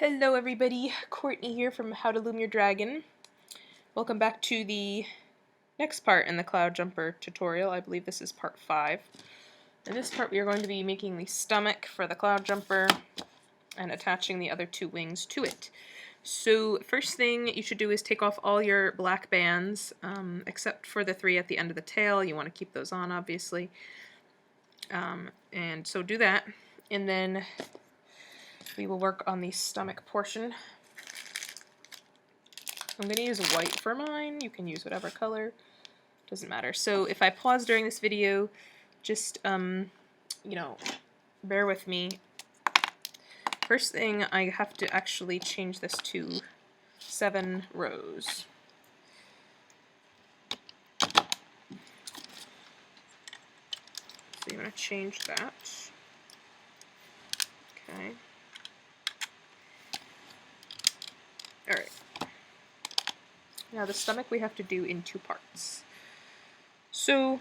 Hello everybody, Courtney here from How to Loom Your Dragon. Welcome back to the next part in the Cloudjumper tutorial. I believe this is part 5. In this part we are going to be making the stomach for the Cloudjumper and attaching the other two wings to it. So first thing you should do is take off all your black bands, except for the 3 at the end of the tail. You want to keep those on obviously. And so do that, and then we will work on the stomach portion. I'm going to use white for mine. You can use whatever color. Doesn't matter. So if I pause during this video, just, bear with me. First thing, I have to actually change this to 7 rows. So you're going to change that. Okay. Alright. Now the stomach we have to do in 2 parts. So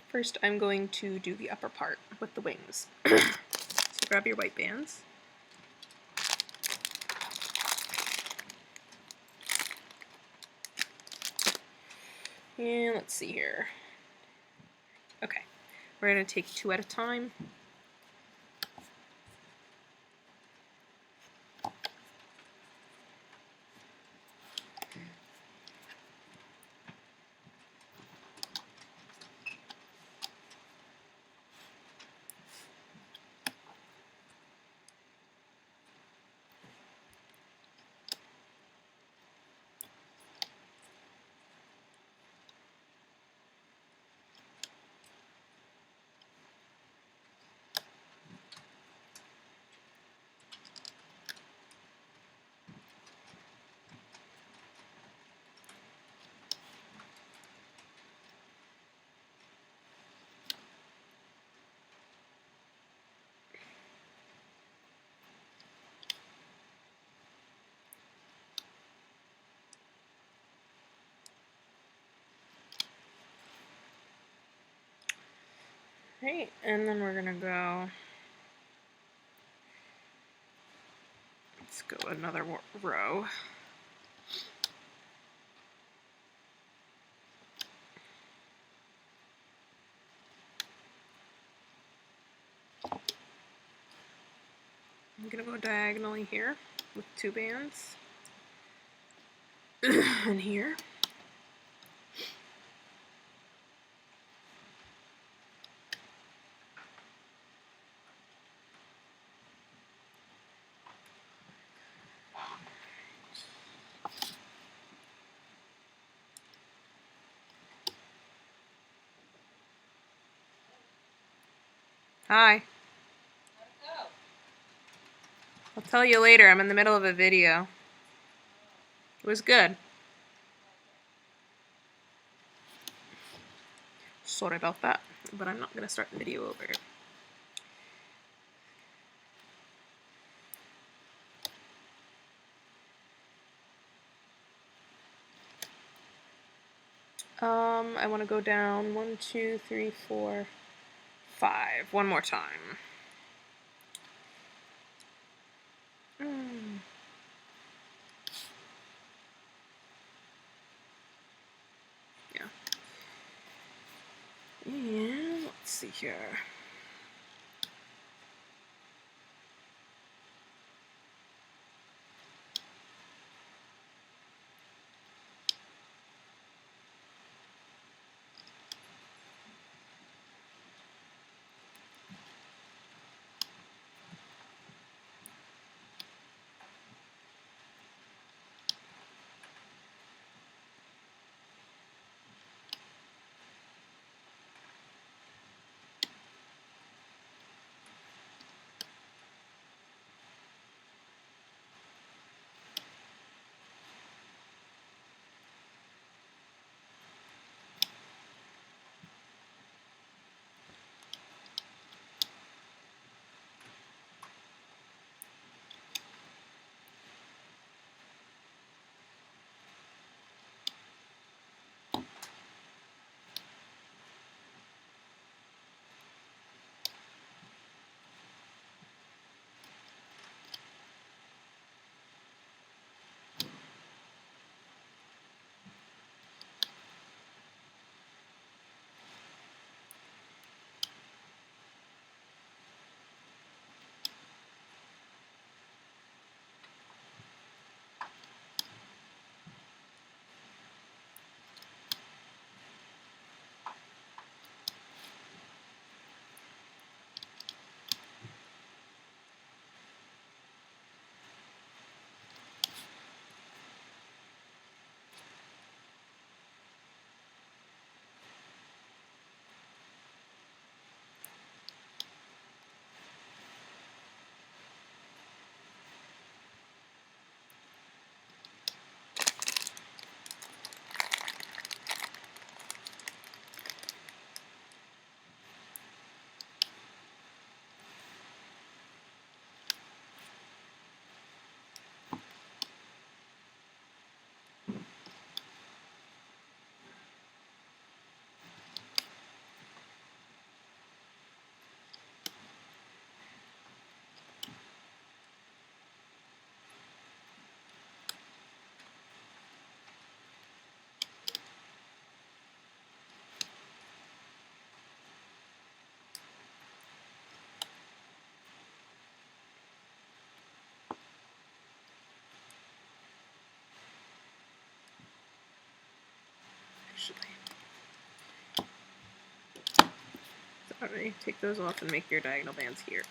first I'm going to do the upper part with the wings. So grab your white bands. And let's see here. Okay, we're going to take 2 at a time. Right, and then we're gonna go, let's go another row. I'm gonna go diagonally here with 2 bands. And here. Hi. I'll tell you later, I'm in the middle of a video. It was good. Sorry about that, but I'm not going to start the video over. I want to go down 1, 2, 3, 4, 5. One more time. Yeah. And let's see here. Alright, take those off and make your diagonal bands here.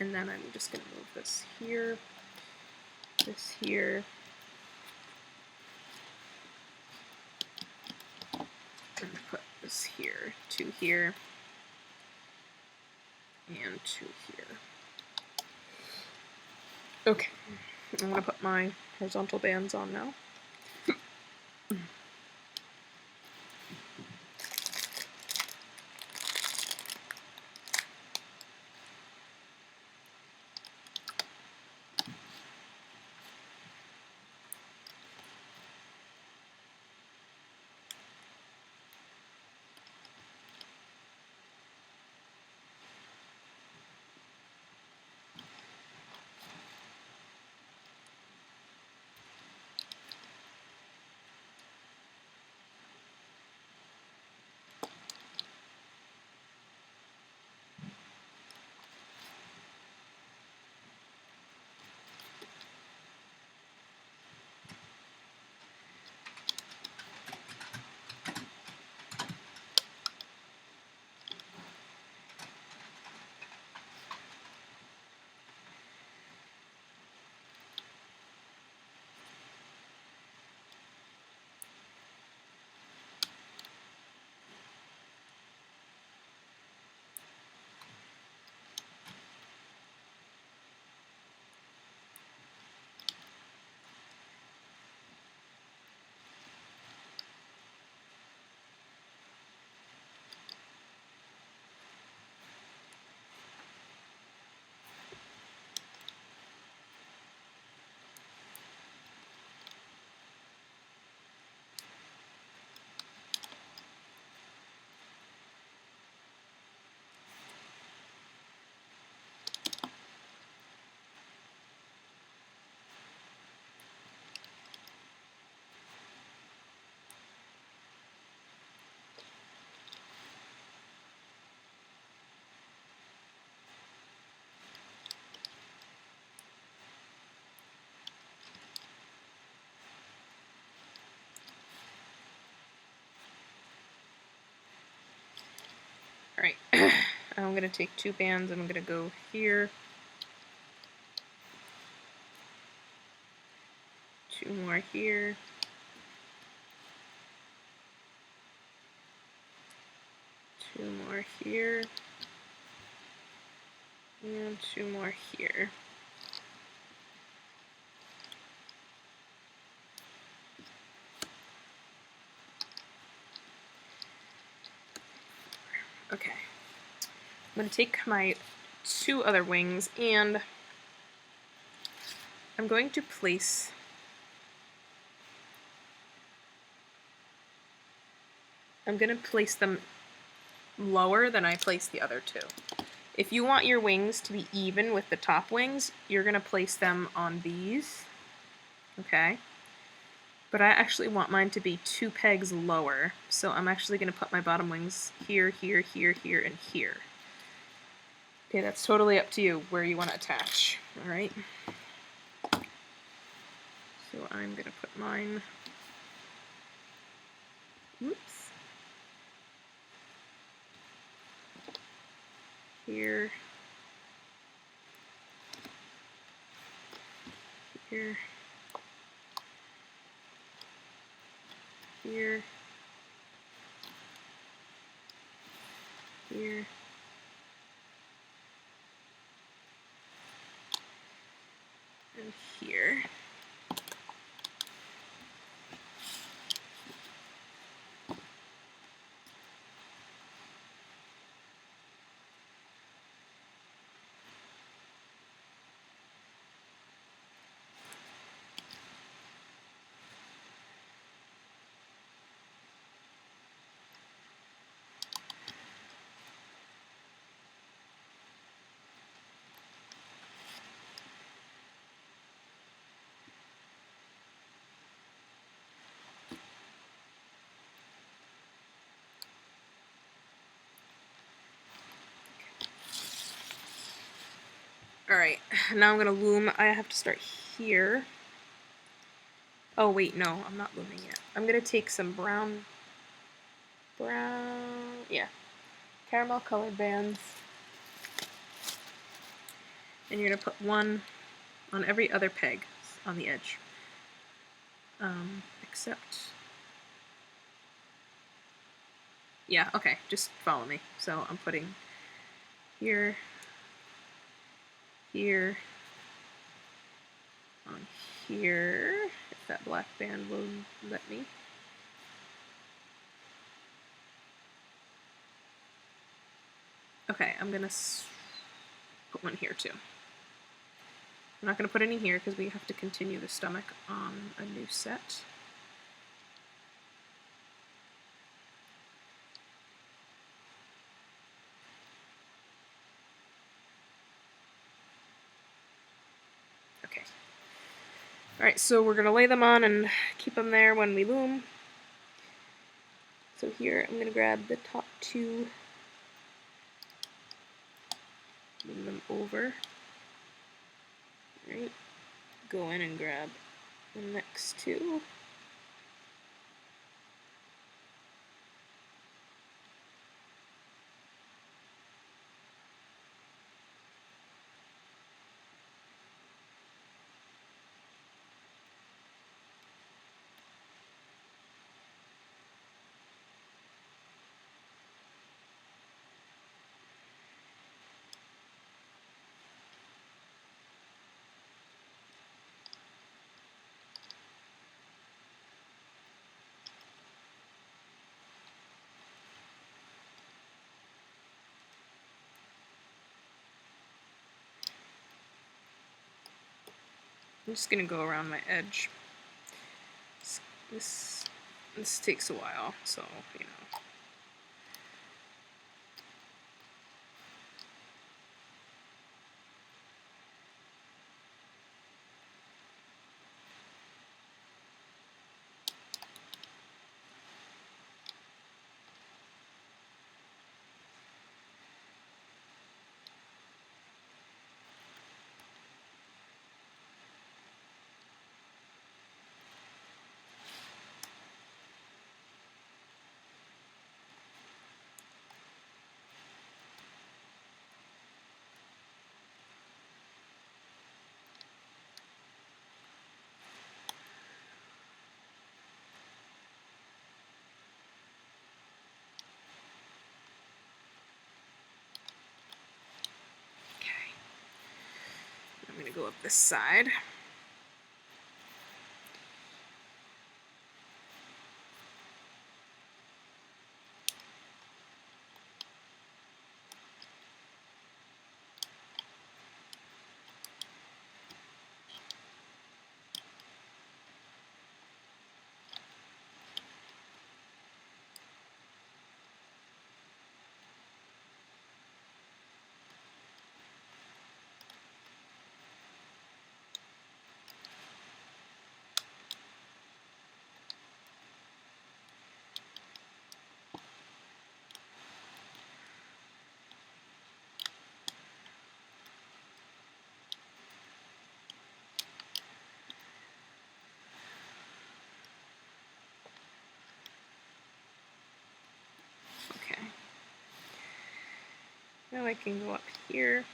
And then I'm just going to move this here, and put this here, 2 here, and 2 here. Okay, I'm going to put my horizontal bands on now. Alright, I'm going to take 2 bands and I'm going to go here, 2 more here, 2 more here, and 2 more here. Okay, I'm going to take my 2 other wings and I'm going to place them lower than I placed the other 2. If you want your wings to be even with the top wings, you're going to place them on these, okay? But I actually want mine to be 2 pegs lower, so I'm actually going to put my bottom wings here, here, here, here, and here. Okay, that's totally up to you where you want to attach, alright? So I'm going to put mine, oops, here, here, here, here, and here. Alright, now I'm going to loom. I have to start here. Oh wait, no, I'm not looming yet. I'm gonna take some yeah, caramel colored bands, and you're gonna put one on every other peg on the edge, except, yeah, okay, just follow me. So I'm putting here, here, on here, if that black band will let me. Okay, I'm gonna put one here too. I'm not gonna put any here because we have to continue the stomach on a new set. Okay. Alright, so we're gonna lay them on and keep them there when we loom. So here I'm gonna grab the top two, move them over. Right, go in and grab the next two. I'm just gonna go around my edge. This takes a while, so you know. I'm going to go up this side. Okay. Now I can go up here.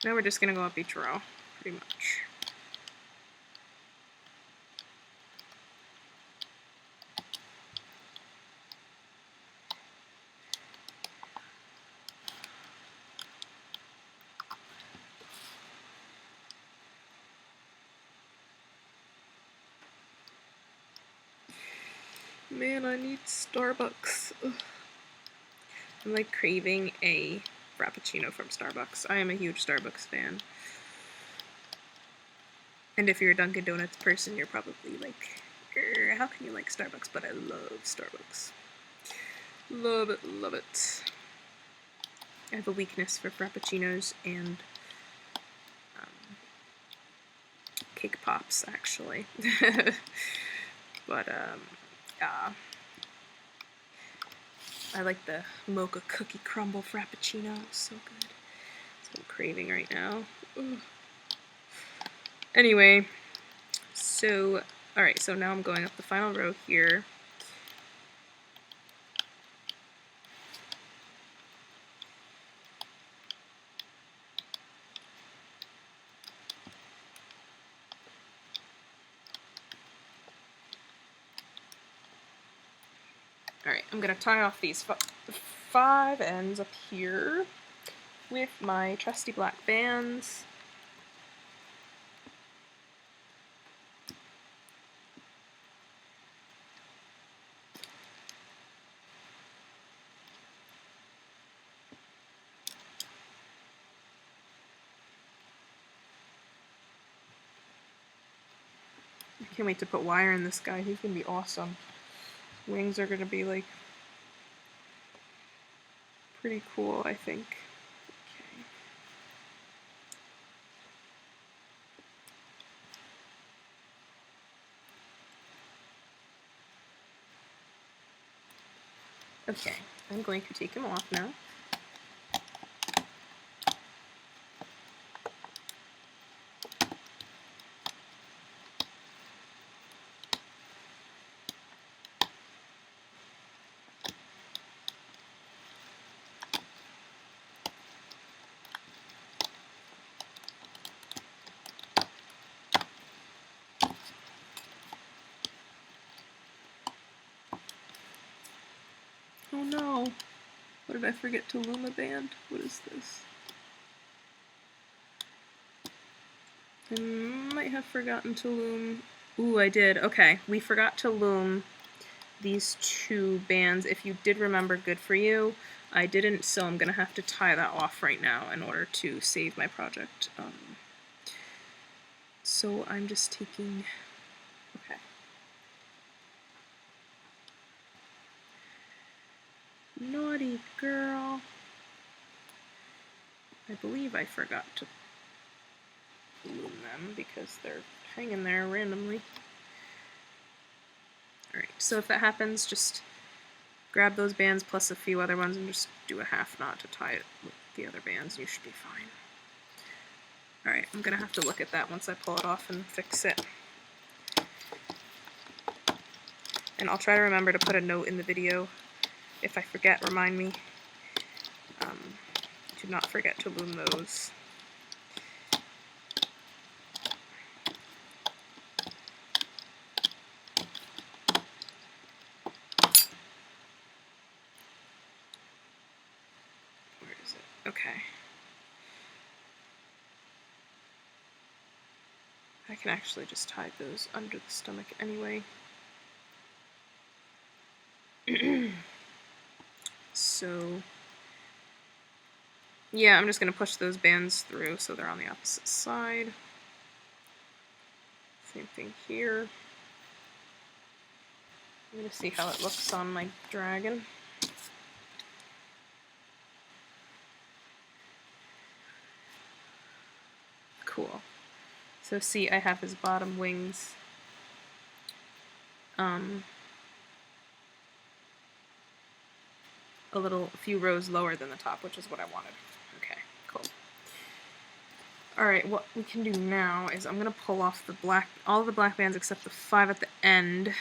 Now we're just going to go up each row, pretty much. Man, I need Starbucks. Ugh. I'm like craving a Frappuccino from Starbucks. I am a huge Starbucks fan. And if you're a Dunkin' Donuts person, you're probably like, how can you like Starbucks? But I love Starbucks. Love it, love it. I have a weakness for Frappuccinos and cake pops, actually. But, yeah. I like the mocha cookie crumble Frappuccino. It's so good. That's what I'm craving right now. Ugh. Anyway, so, alright, so now I'm going up the final row here. Alright, I'm going to tie off these 5 ends up here with my trusty black bands. I can't wait to put wire in this guy. He's going to be awesome. Wings are going to be like pretty cool, I think. Okay, I'm going to take him off now. Oh no! What did I forget to loom a band? What is this? I might have forgotten to loom... Ooh, I did. Okay, we forgot to loom these 2 bands. If you did remember, good for you. I didn't, so I'm gonna have to tie that off right now in order to save my project. So I'm just taking... Okay. Naughty girl. I believe I forgot to loom them because they're hanging there randomly. Alright, so if that happens, just grab those bands plus a few other ones and just do a half knot to tie it with the other bands. You should be fine. Alright, I'm gonna have to look at that once I pull it off and fix it. And I'll try to remember to put a note in the video. If I forget, remind me. Do not forget to loom those. Where is it? Okay. I can actually just tie those under the stomach anyway. So, yeah, I'm just going to push those bands through so they're on the opposite side. Same thing here. I'm going to see how it looks on my dragon. Cool. So see, I have his bottom wings a few rows lower than the top, which is what I wanted. Okay, cool. Alright, what we can do now is I'm going to pull off all of the black bands except the 5 at the end.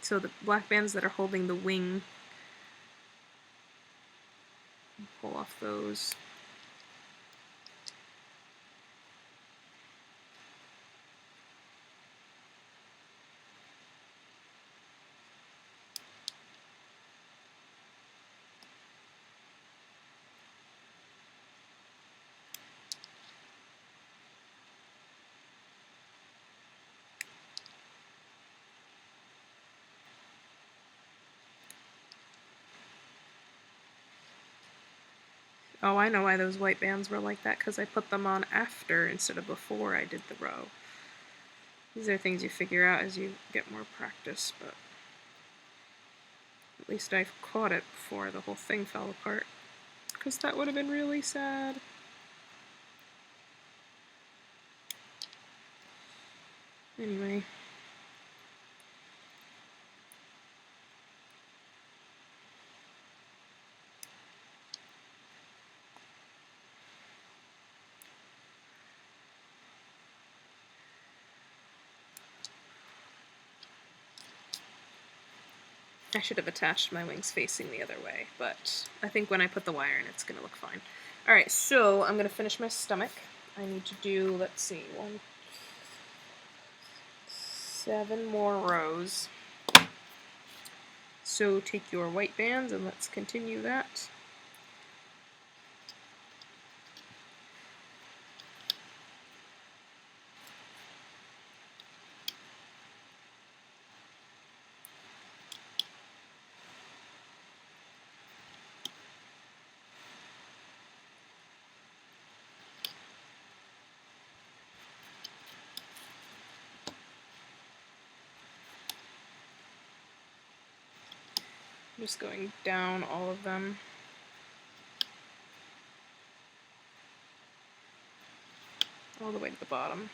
So the black bands that are holding the wing, pull off those. Oh, I know why those white bands were like that, because I put them on after instead of before I did the row. These are things you figure out as you get more practice, but at least I've caught it before the whole thing fell apart, because that would have been really sad. Anyway. I should have attached my wings facing the other way, but I think when I put the wire in, it's going to look fine. Alright, so I'm going to finish my stomach. I need to do, let's see, 7 more rows. So take your white bands and let's continue that. I'm just going down all of them. All the way to the bottom.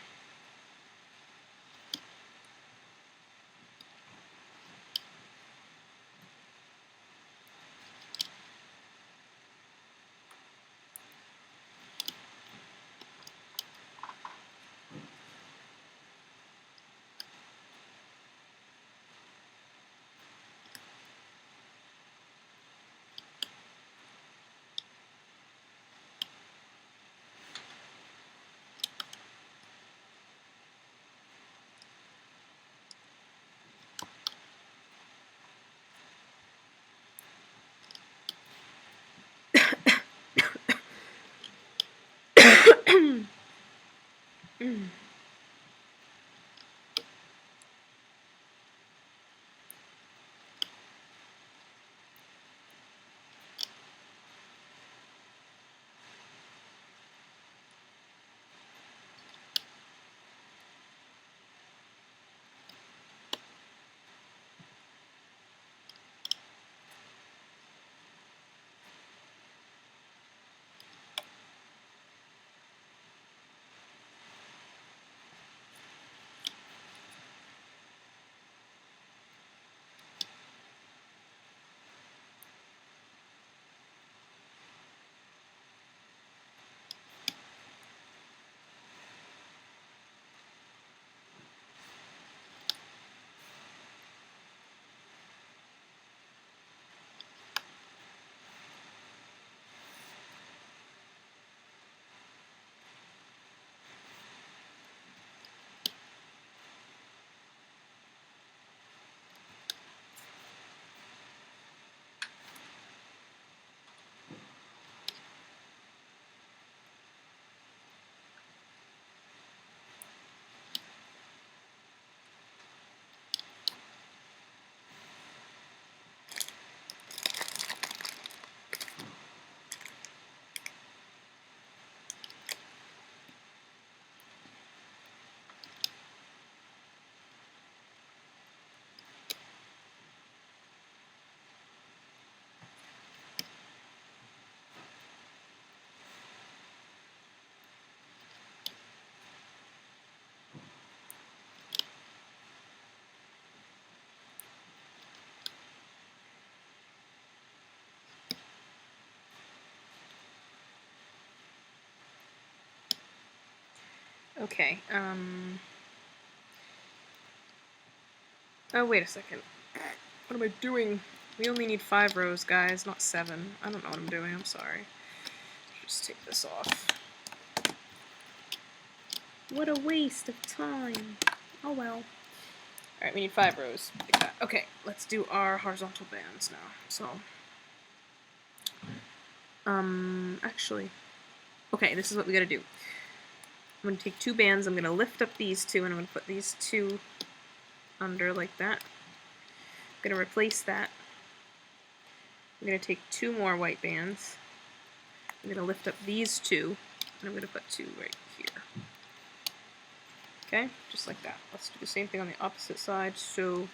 Okay, oh, wait a second. What am I doing? We only need 5 rows, guys, not 7. I don't know what I'm doing, I'm sorry. Just take this off. What a waste of time. Oh well. Alright, we need 5 rows. Like that. Okay, let's do our horizontal bands now. So, actually, okay, this is what we gotta do. I'm gonna take 2 bands, I'm gonna lift up these 2, and I'm gonna put these 2 under like that. I'm gonna replace that. I'm gonna take 2 more white bands, I'm going to lift up these two, and I'm going to put two right here. Okay, just like that. Let's do the same thing on the opposite side. So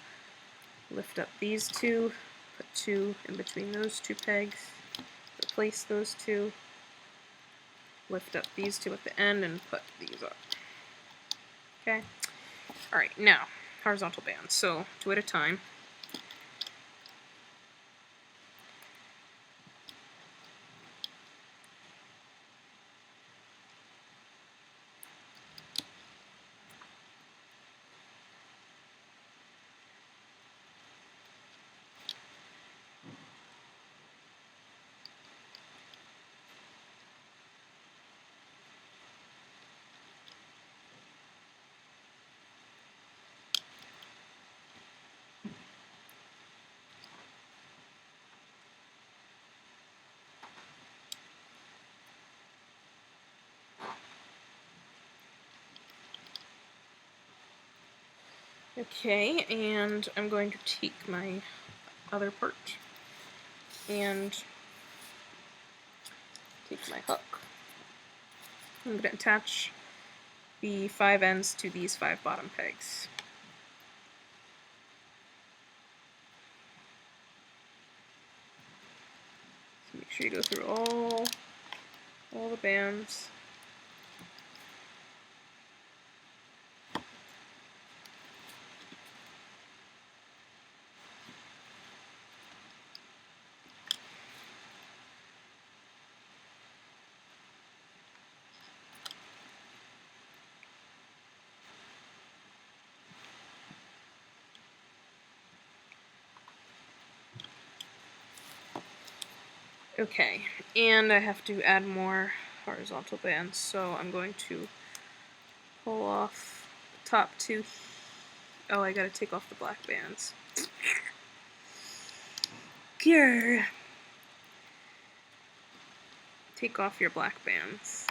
lift up these two, put two in between those two pegs, replace those two, lift up these two at the end, and put these up. Okay, alright, now horizontal bands. So two at a time. Okay, and I'm going to take my other part and take my hook. I'm going to attach the 5 ends to these 5 bottom pegs. So make sure you go through all the bands. Okay, and I have to add more horizontal bands, so I'm going to pull off the top 2. Oh, I gotta take off the black bands. Grr. Take off your black bands.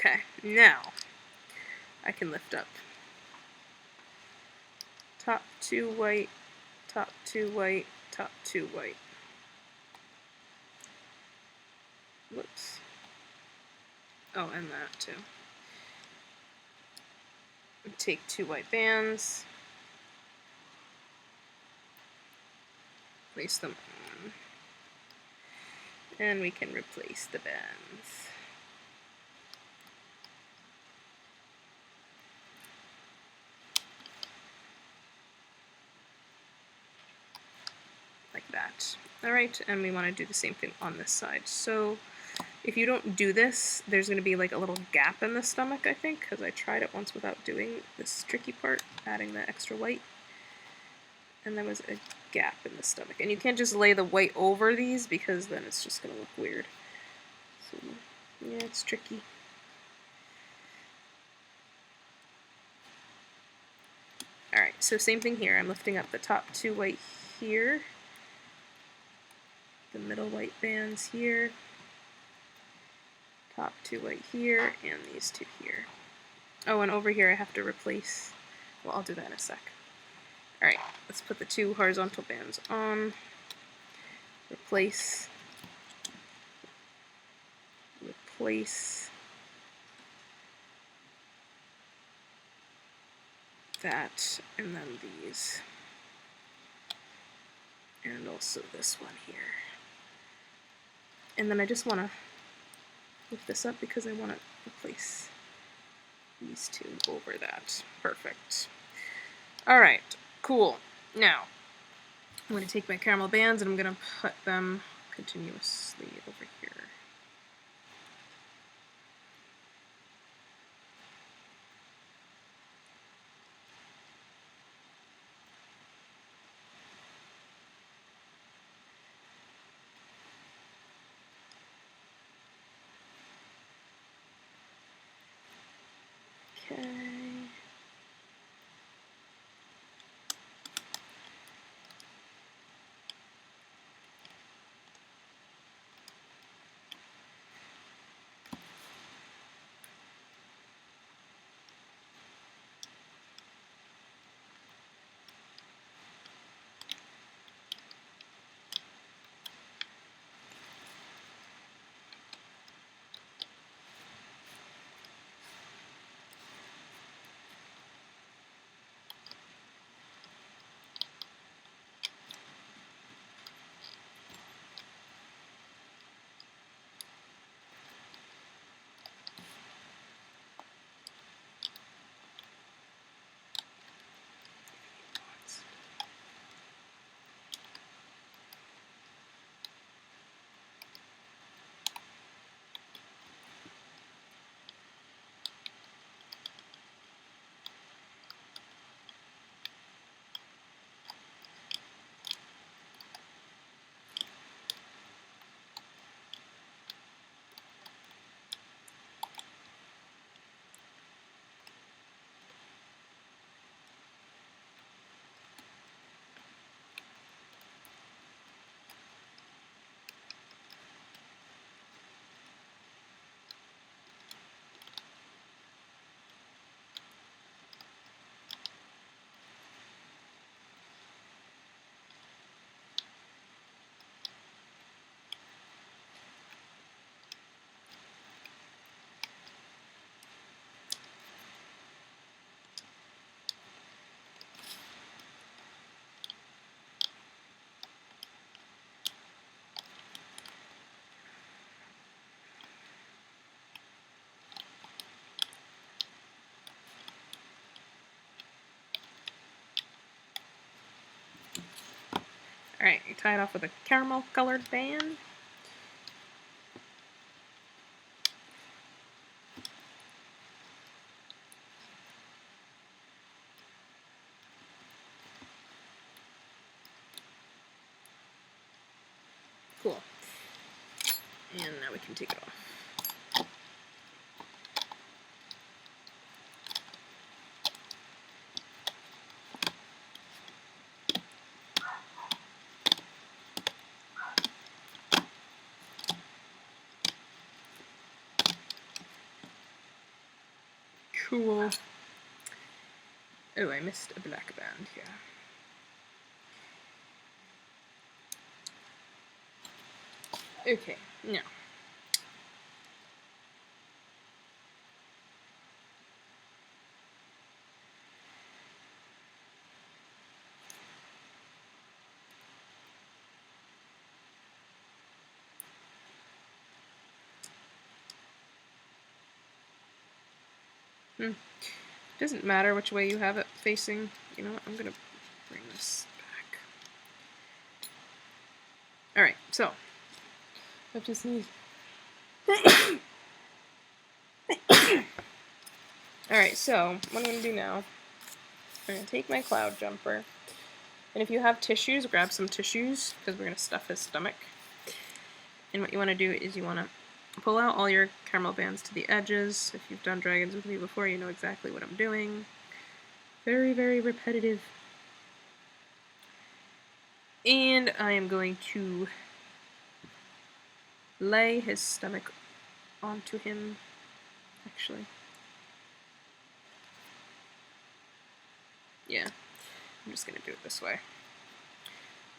Okay, now I can lift up. Top 2 white, top 2 white, top 2 white. Whoops. Oh, and that too. Take 2 white bands, place them on, and we can replace the bands. Like that. Alright, and we want to do the same thing on this side. So if you don't do this, there's going to be like a little gap in the stomach, I think, because I tried it once without doing this tricky part, adding the extra white. And there was a gap in the stomach. And you can't just lay the white over these because then it's just going to look weird. So, yeah, it's tricky. Alright, so same thing here. I'm lifting up the top 2 white here, the middle white bands here, top 2 white here, and these 2 here. Oh, and over here I have to replace, well, I'll do that in a sec. Alright, let's put the 2 horizontal bands on, replace, that, and then these. And also this one here. And then I just want to lift this up because I want to replace these 2 over that. Perfect. Alright, cool. Now, I'm going to take my caramel bands and I'm going to put them continuously over here. Okay. Alright, you tie it off with a caramel colored band. Cool. And now we can take it off. Cool. Oh, I missed a black band here. Okay, now. Doesn't matter which way you have it facing. You know what? I'm gonna bring this back. Alright, so I just need. Alright, so what I'm gonna do now, I'm gonna take my Cloudjumper, and if you have tissues, grab some tissues, because we're gonna stuff his stomach. And what you wanna do is you wanna pull out all your caramel bands to the edges. If you've done dragons with me before, you know exactly what I'm doing. Very, very repetitive. And I am going to lay his stomach onto him, actually. Yeah, I'm just going to do it this way.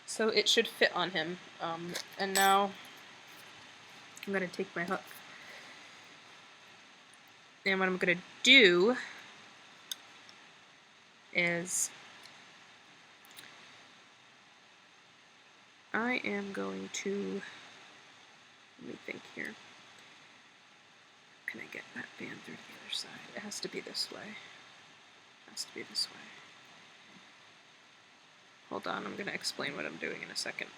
So it should fit on him. And now I'm going to take my hook. And what I'm going to do is I am going to, let me think here. Can I get that band through to the other side? It has to be this way. It has to be this way. Hold on, I'm going to explain what I'm doing in a second.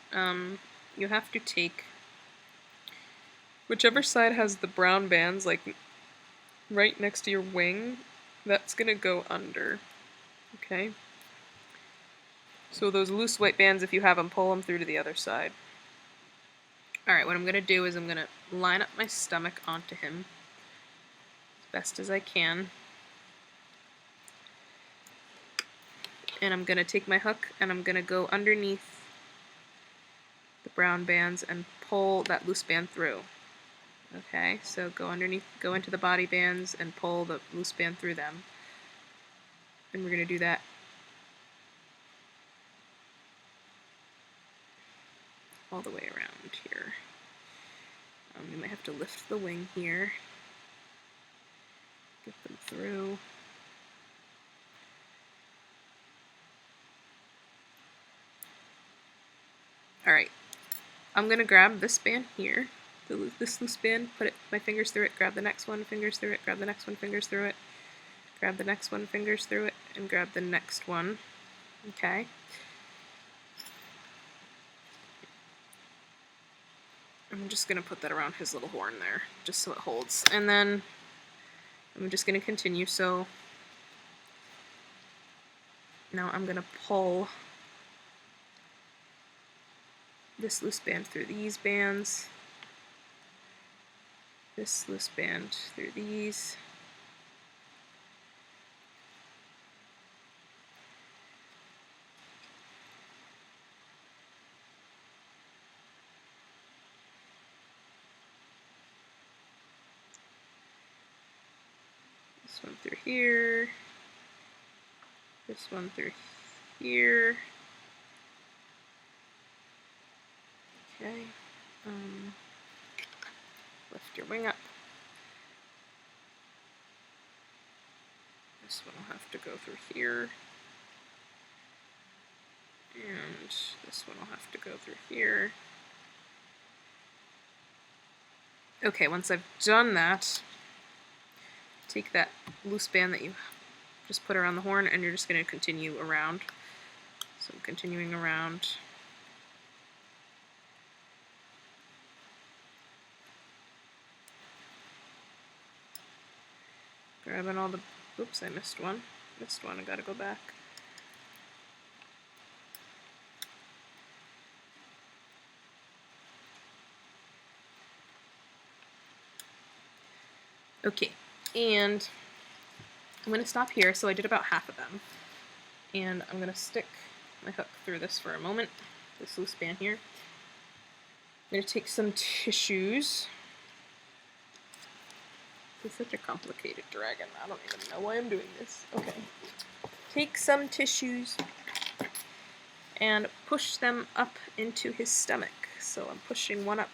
You have to take Whichever side has the brown bands, like right next to your wing, that's gonna go under, okay? So those loose white bands, if you have them, pull them through to the other side. Alright, what I'm gonna do is I'm gonna line up my stomach onto him as best as I can. And I'm gonna take my hook and I'm gonna go underneath the brown bands and pull that loose band through. Okay, so go underneath, go into the body bands and pull the loose band through them. And we're gonna do that all the way around here. You might have to lift the wing here, get them through. Alright, I'm going to grab this band here, this loose band, put my fingers through it, grab the next one, fingers through it, grab the next one, fingers through it, grab the next one, fingers through it, and grab the next one. Okay. I'm just going to put that around his little horn there, just so it holds. And then I'm just going to continue, so now I'm going to pull this loose band through these bands, this loose band through these, this one through here, this one through here. Okay, lift your wing up. This one will have to go through here. And this one will have to go through here. Okay, once I've done that, take that loose band that you just put around the horn and you're just going to continue around. So I'm continuing around. Grabbing all the, oops, I missed one. I gotta go back. Okay, and I'm gonna stop here, so I did about half of them. And I'm gonna stick my hook through this for a moment, this loose band here. I'm gonna take some tissues. This is such a complicated dragon. I don't even know why I'm doing this. Okay. Take some tissues and push them up into his stomach. So I'm pushing one up.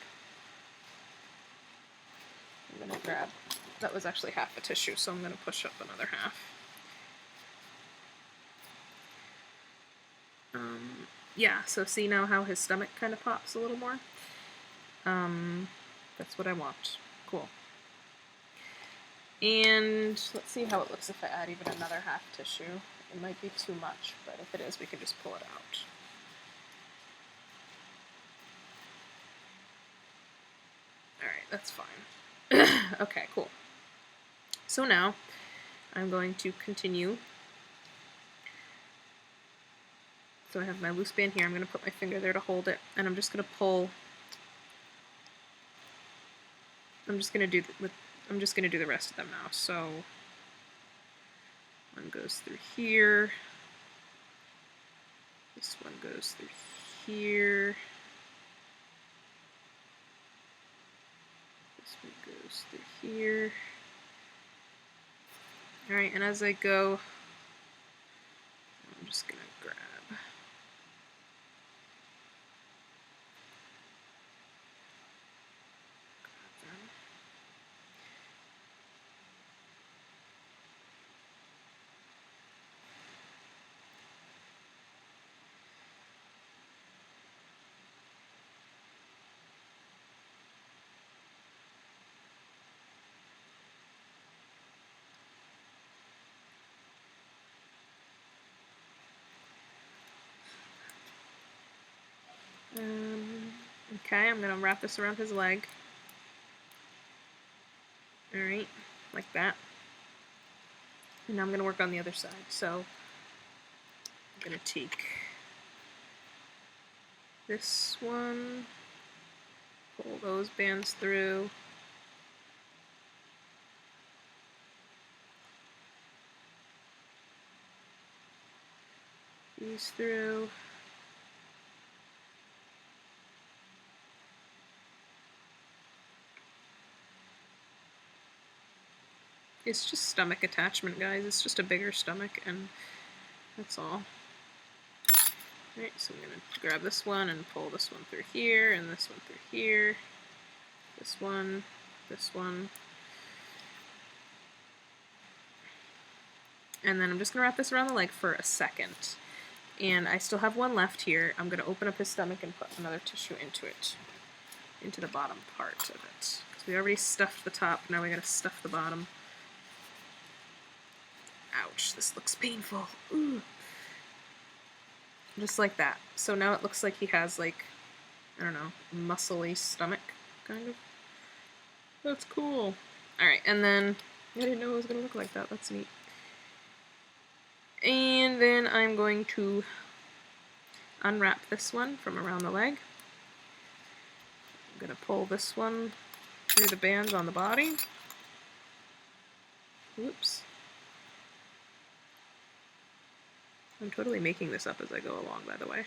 I'm going to grab, that was actually half a tissue, so I'm going to push up another half. Yeah, so see now how his stomach kind of pops a little more? That's what I want. Cool. And let's see how it looks if I add even another half tissue. It might be too much, but if it is, we can just pull it out. Alright, that's fine. Okay, cool. So now, I'm going to continue. So I have my loose band here, I'm going to put my finger there to hold it, and I'm just going to pull. I'm just going to do the rest of them now. So one goes through here. This one goes through here. This one goes through here. Alright, and as I go, I'm just going to grab. Okay, I'm going to wrap this around his leg. like that. And now I'm going to work on the other side. So I'm going to take this one, pull those bands through, these through, it's just stomach attachment, guys. It's just a bigger stomach, and that's all. Alright, so I'm going to grab this one and pull this one through here, and this one through here, this one, and then I'm just going to wrap this around the leg for a second. And I still have one left here. I'm going to open up his stomach and put another tissue into it, into the bottom part of it. Because we already stuffed the top, now we got to stuff the bottom. Ouch, this looks painful. Ooh. Just like that. So now it looks like he has, like, I don't know, muscly stomach, kind of. That's cool. Alright, and then, I didn't know it was going to look like that. That's neat. And then I'm going to unwrap this one from around the leg. I'm going to pull this one through the bands on the body. Whoops. I'm totally making this up as I go along, by the way.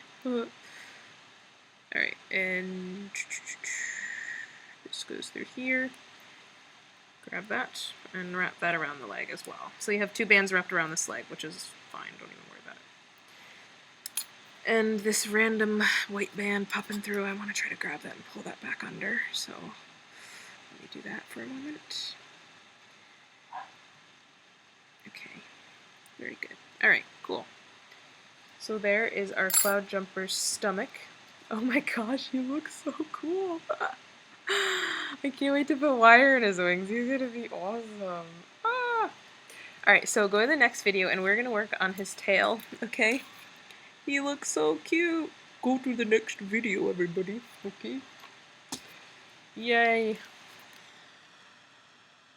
Alright, and this goes through here. Grab that and wrap that around the leg as well. So you have two bands wrapped around this leg, which is fine, don't even worry about it. And this random white band popping through, I want to try to grab that and pull that back under, so let me do that for a moment. Okay, very good. Alright, cool. So there is our Cloudjumper's stomach. Oh my gosh, he looks so cool! I can't wait to put wire in his wings. He's gonna be awesome. Ah! Alright, so go to the next video and we're gonna work on his tail, okay? He looks so cute. Go to the next video, everybody, okay? Yay.